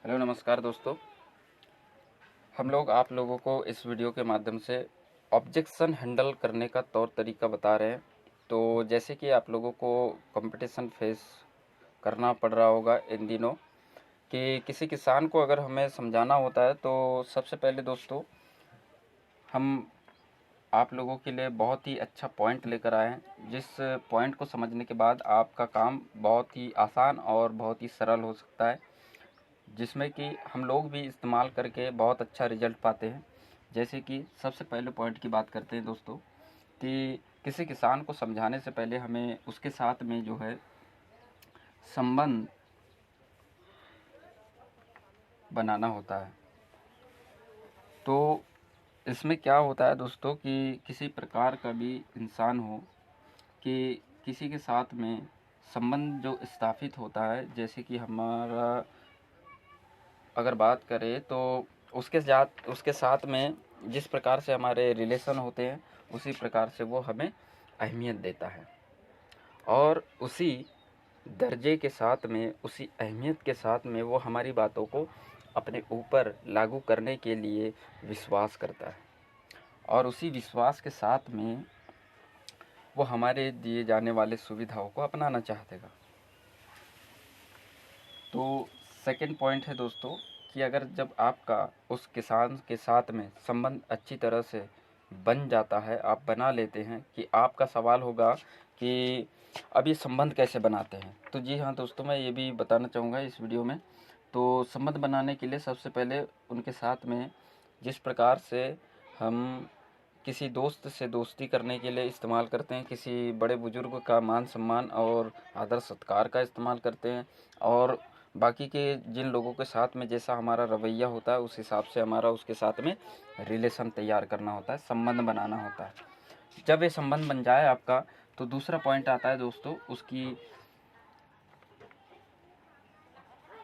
Hello नमस्कार दोस्तों। हम लोग आप लोगों को इस वीडियो के माध्यम से ऑब्जेक्शन हैंडल करने का तौर तरीका बता रहे हैं। तो जैसे कि आप लोगों को कंपटीशन फेस करना पड़ रहा होगा इन दिनों कि किसी किसान को अगर हमें समझाना होता है तो सबसे पहले दोस्तों हम आप लोगों के लिए बहुत ही अच्छा पॉइंट लेकर आए हैं, जिस पॉइंट को समझने के बाद आपका काम बहुत ही आसान और बहुत ही सरल हो सकता है, जिसमें कि हम लोग भी इस्तेमाल करके बहुत अच्छा रिज़ल्ट पाते हैं। जैसे कि सबसे पहले पॉइंट की बात करते हैं दोस्तों कि किसी किसान को समझाने से पहले हमें उसके साथ में जो है संबंध बनाना होता है। तो इसमें क्या होता है दोस्तों कि किसी प्रकार का भी इंसान हो कि किसी के साथ में संबंध जो स्थापित होता है, जैसे कि हमारा अगर बात करें तो उसके साथ में जिस प्रकार से हमारे रिलेशन होते हैं उसी प्रकार से वो हमें अहमियत देता है, और उसी दर्जे के साथ में उसी अहमियत के साथ में वो हमारी बातों को अपने ऊपर लागू करने के लिए विश्वास करता है, और उसी विश्वास के साथ में वो हमारे दिए जाने वाले सुविधाओं को अपनाना चाहतेगा। तो सेकंड पॉइंट है दोस्तों कि अगर जब आपका उस किसान के साथ में संबंध अच्छी तरह से बन जाता है, आप बना लेते हैं, कि आपका सवाल होगा कि अब ये संबंध कैसे बनाते हैं। तो जी हाँ दोस्तों, मैं ये भी बताना चाहूँगा इस वीडियो में। तो संबंध बनाने के लिए सबसे पहले उनके साथ में जिस प्रकार से हम किसी दोस्त से दोस्ती करने के लिए इस्तेमाल करते हैं, किसी बड़े बुजुर्ग का मान सम्मान और आदर सत्कार का इस्तेमाल करते हैं, और बाकी के जिन लोगों के साथ में जैसा हमारा रवैया होता है उस हिसाब से हमारा उसके साथ में रिलेशन तैयार करना होता है, संबंध बनाना होता है। जब ये संबंध बन जाए आपका, तो दूसरा पॉइंट आता है दोस्तों उसकी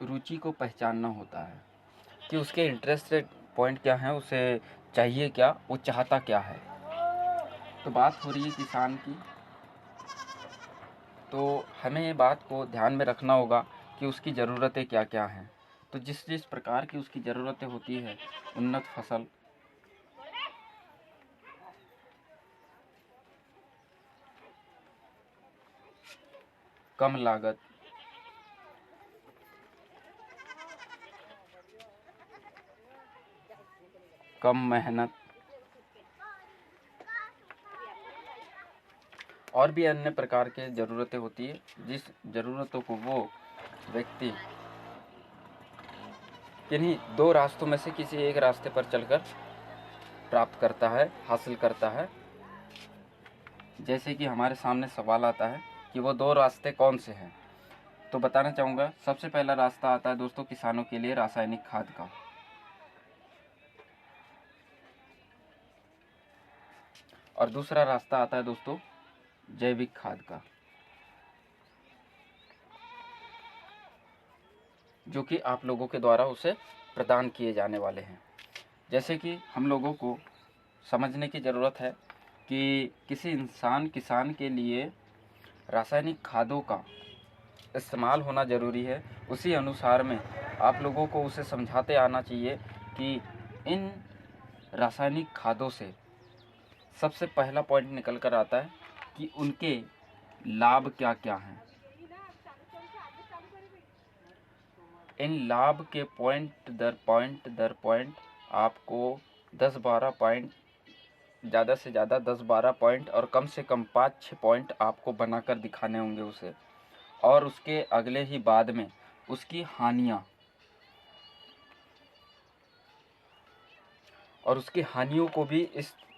रुचि को पहचानना होता है कि उसके इंटरेस्टेड पॉइंट क्या है, उसे चाहिए क्या, वो चाहता क्या है। तो बात हो रही है किसान की, तो हमें ये बात को ध्यान में रखना होगा कि उसकी ज़रूरतें क्या क्या हैं। तो जिस जिस प्रकार की उसकी ज़रूरतें होती है, उन्नत फसल, कम लागत, कम मेहनत, और भी अन्य प्रकार के ज़रूरतें होती है, जिस ज़रूरतों को वो व्यक्ति किन्हीं दो रास्तों में से किसी एक रास्ते पर चलकर प्राप्त करता है, हासिल करता है। जैसे कि हमारे सामने सवाल आता है कि वो दो रास्ते कौन से हैं, तो बताना चाहूँगा सबसे पहला रास्ता आता है दोस्तों किसानों के लिए रासायनिक खाद का, और दूसरा रास्ता आता है दोस्तों जैविक खाद का, जो कि आप लोगों के द्वारा उसे प्रदान किए जाने वाले हैं। जैसे कि हम लोगों को समझने की ज़रूरत है कि किसी किसान के लिए रासायनिक खादों का इस्तेमाल होना ज़रूरी है, उसी अनुसार में आप लोगों को उसे समझाते आना चाहिए कि इन रासायनिक खादों से सबसे पहला पॉइंट निकल कर आता है कि उनके लाभ क्या क्या हैं। इन लाभ के पॉइंट दर पॉइंट आपको 10-12 पॉइंट, ज़्यादा से ज़्यादा 10-12 पॉइंट और कम से कम 5-6 पॉइंट आपको बनाकर दिखाने होंगे उसे, और उसके अगले ही बाद में उसकी हानियाँ और उसकी हानियों को भी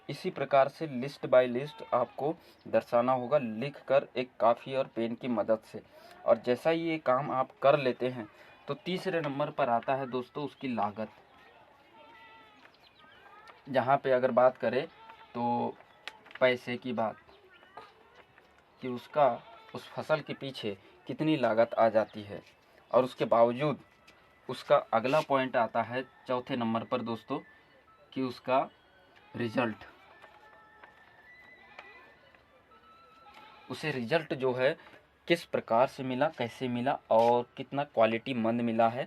इसी प्रकार से लिस्ट बाय लिस्ट आपको दर्शाना होगा, लिख कर एक काफ़ी और पेन की मदद से। और जैसा ही ये काम आप कर लेते हैं, तो तीसरे नंबर पर आता है दोस्तों उसकी लागत, जहाँ पे अगर बात करें तो पैसे की बात, कि उसका उस फसल के पीछे कितनी लागत आ जाती है, और उसके बावजूद उसका अगला पॉइंट आता है चौथे नंबर पर दोस्तों कि उसका रिजल्ट, उसे रिजल्ट जो है किस प्रकार से मिला, कैसे मिला और कितना क्वालिटी मंद मिला है,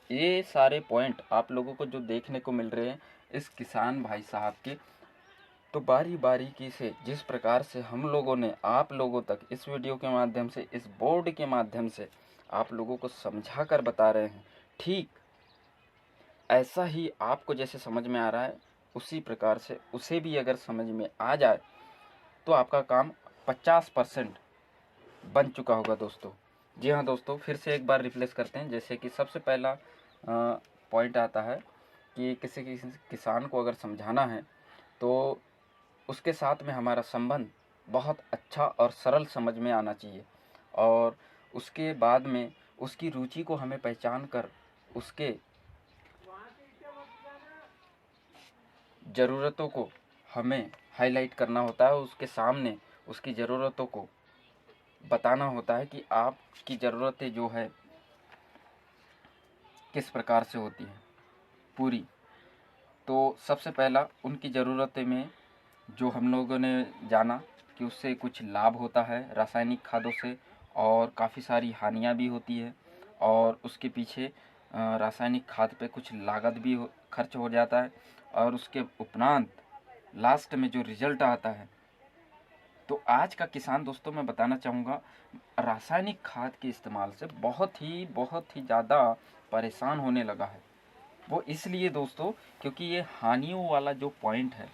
ये सारे पॉइंट आप लोगों को जो देखने को मिल रहे हैं इस किसान भाई साहब के, तो बारी बारीकी से जिस प्रकार से हम लोगों ने आप लोगों तक इस वीडियो के माध्यम से, इस बोर्ड के माध्यम से आप लोगों को समझा कर बता रहे हैं, ठीक ऐसा ही आपको जैसे समझ में आ रहा है उसी प्रकार से उसे भी अगर समझ में आ जाए तो आपका काम 50% बन चुका होगा दोस्तों। जी हाँ दोस्तों, फिर से एक बार रिप्लेस करते हैं। जैसे कि सबसे पहला पॉइंट आता है कि किसी किसान को अगर समझाना है तो उसके साथ में हमारा संबंध बहुत अच्छा और सरल समझ में आना चाहिए, और उसके बाद में उसकी रुचि को हमें पहचान कर उसके ज़रूरतों को हमें हाईलाइट करना होता है, उसके सामने उसकी ज़रूरतों को बताना होता है कि आपकी ज़रूरतें जो है किस प्रकार से होती हैं पूरी। तो सबसे पहला उनकी ज़रूरतें में जो हम लोगों ने जाना कि उससे कुछ लाभ होता है रासायनिक खादों से, और काफ़ी सारी हानियाँ भी होती है, और उसके पीछे रासायनिक खाद पे कुछ लागत भी खर्च हो जाता है, और उसके उपरांत लास्ट में जो रिजल्ट आता है। तो आज का किसान दोस्तों मैं बताना चाहूँगा रासायनिक खाद के इस्तेमाल से बहुत ही ज़्यादा परेशान होने लगा है। वो इसलिए दोस्तों क्योंकि ये हानियों वाला जो पॉइंट है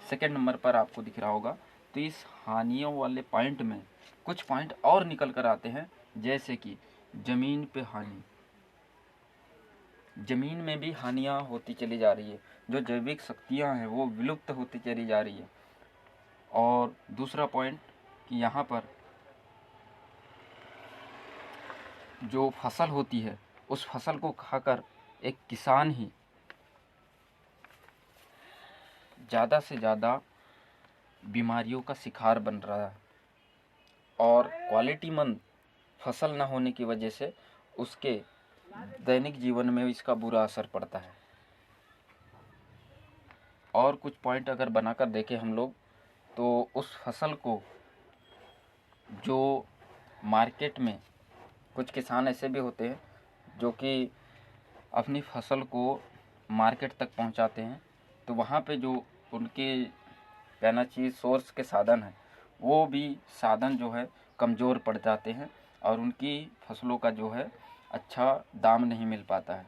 सेकंड नंबर पर आपको दिख रहा होगा, तो इस हानियों वाले पॉइंट में कुछ पॉइंट और निकल कर आते हैं, जैसे कि ज़मीन पे हानि, ज़मीन में भी हानियाँ होती चली जा रही है, जो जैविक शक्तियाँ हैं वो विलुप्त होती चली जा रही है। और दूसरा पॉइंट कि यहाँ पर जो फसल होती है उस फसल को खाकर एक किसान ही ज़्यादा से ज़्यादा बीमारियों का शिकार बन रहा है, और क्वालिटीमंद फसल न होने की वजह से उसके दैनिक जीवन में इसका बुरा असर पड़ता है। और कुछ पॉइंट अगर बनाकर देखें हम लोग तो उस फसल को जो मार्केट में कुछ किसान ऐसे भी होते हैं जो कि अपनी फसल को मार्केट तक पहुंचाते हैं, तो वहाँ पे जो उनके कहना चाहिए सोर्स के साधन हैं वो भी साधन जो है कमज़ोर पड़ जाते हैं, और उनकी फसलों का जो है अच्छा दाम नहीं मिल पाता है।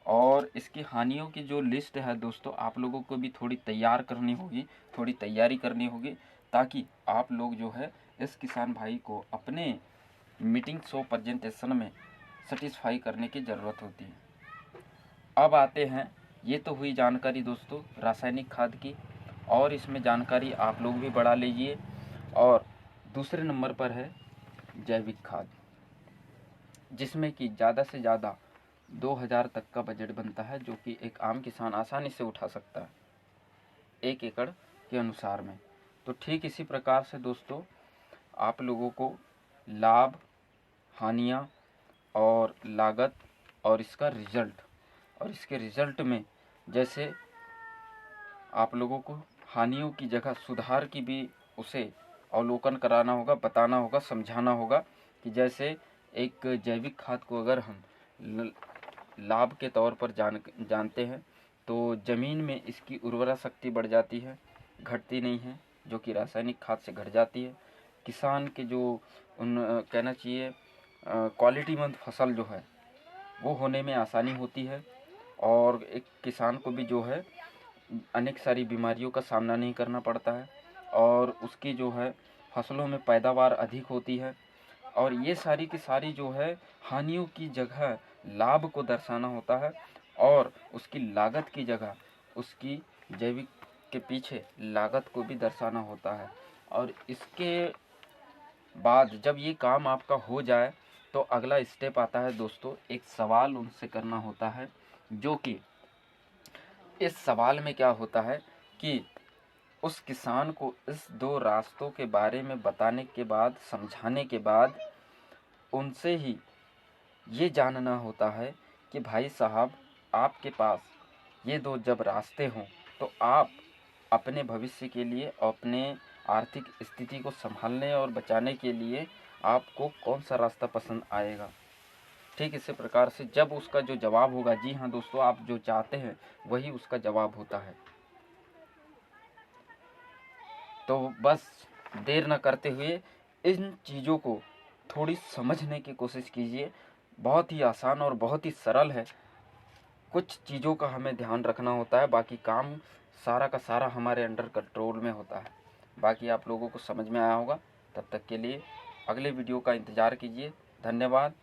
और इसकी हानियों की जो लिस्ट है दोस्तों आप लोगों को भी थोड़ी तैयार करनी होगी, थोड़ी तैयारी करनी होगी, ताकि आप लोग जो है इस किसान भाई को अपने मीटिंग शो प्रेजेंटेशन में सेटिस्फाई करने की ज़रूरत होती है। अब आते हैं, ये तो हुई जानकारी दोस्तों रासायनिक खाद की, और इसमें जानकारी आप लोग भी बढ़ा लीजिए। और दूसरे नंबर पर है जैविक खाद, जिसमें कि ज़्यादा से ज़्यादा 2000 तक का बजट बनता है, जो कि एक आम किसान आसानी से उठा सकता है 1 एकड़ के अनुसार में। तो ठीक इसी प्रकार से दोस्तों आप लोगों को लाभ, हानियाँ और लागत और इसका रिज़ल्ट, और इसके रिज़ल्ट में जैसे आप लोगों को हानियों की जगह सुधार की भी उसे अवलोकन कराना होगा, बताना होगा, समझाना होगा कि जैसे एक जैविक खाद को अगर हम लाभ के तौर पर जानते हैं तो ज़मीन में इसकी उर्वरा शक्ति बढ़ जाती है, घटती नहीं है, जो कि रासायनिक खाद से घट जाती है। किसान के जो कहना चाहिए क्वालिटीमंद फसल जो है वो होने में आसानी होती है, और एक किसान को भी जो है अनेक सारी बीमारियों का सामना नहीं करना पड़ता है, और उसकी जो है फसलों में पैदावार अधिक होती है। और ये सारी की सारी जो है हानियों की जगह लाभ को दर्शाना होता है, और उसकी लागत की जगह उसकी जैविक के पीछे लागत को भी दर्शाना होता है। और इसके बाद जब ये काम आपका हो जाए तो अगला स्टेप आता है दोस्तों, एक सवाल उनसे करना होता है, जो कि इस सवाल में क्या होता है कि उस किसान को इस 2 रास्तों के बारे में बताने के बाद, समझाने के बाद उनसे ही ये जानना होता है कि भाई साहब आपके पास ये 2 जब रास्ते हों तो आप अपने भविष्य के लिए, अपने आर्थिक स्थिति को संभालने और बचाने के लिए आपको कौन सा रास्ता पसंद आएगा। ठीक इसी प्रकार से जब उसका जो जवाब होगा, जी हाँ दोस्तों, आप जो चाहते हैं वही उसका जवाब होता है। तो बस देर न करते हुए इन चीज़ों को थोड़ी समझने की कोशिश कीजिए। बहुत ही आसान और बहुत ही सरल है। कुछ चीज़ों का हमें ध्यान रखना होता है, बाकी काम सारा का सारा हमारे अंडर कंट्रोल में होता है। बाकी आप लोगों को समझ में आया होगा। तब तक के लिए अगले वीडियो का इंतज़ार कीजिए। धन्यवाद।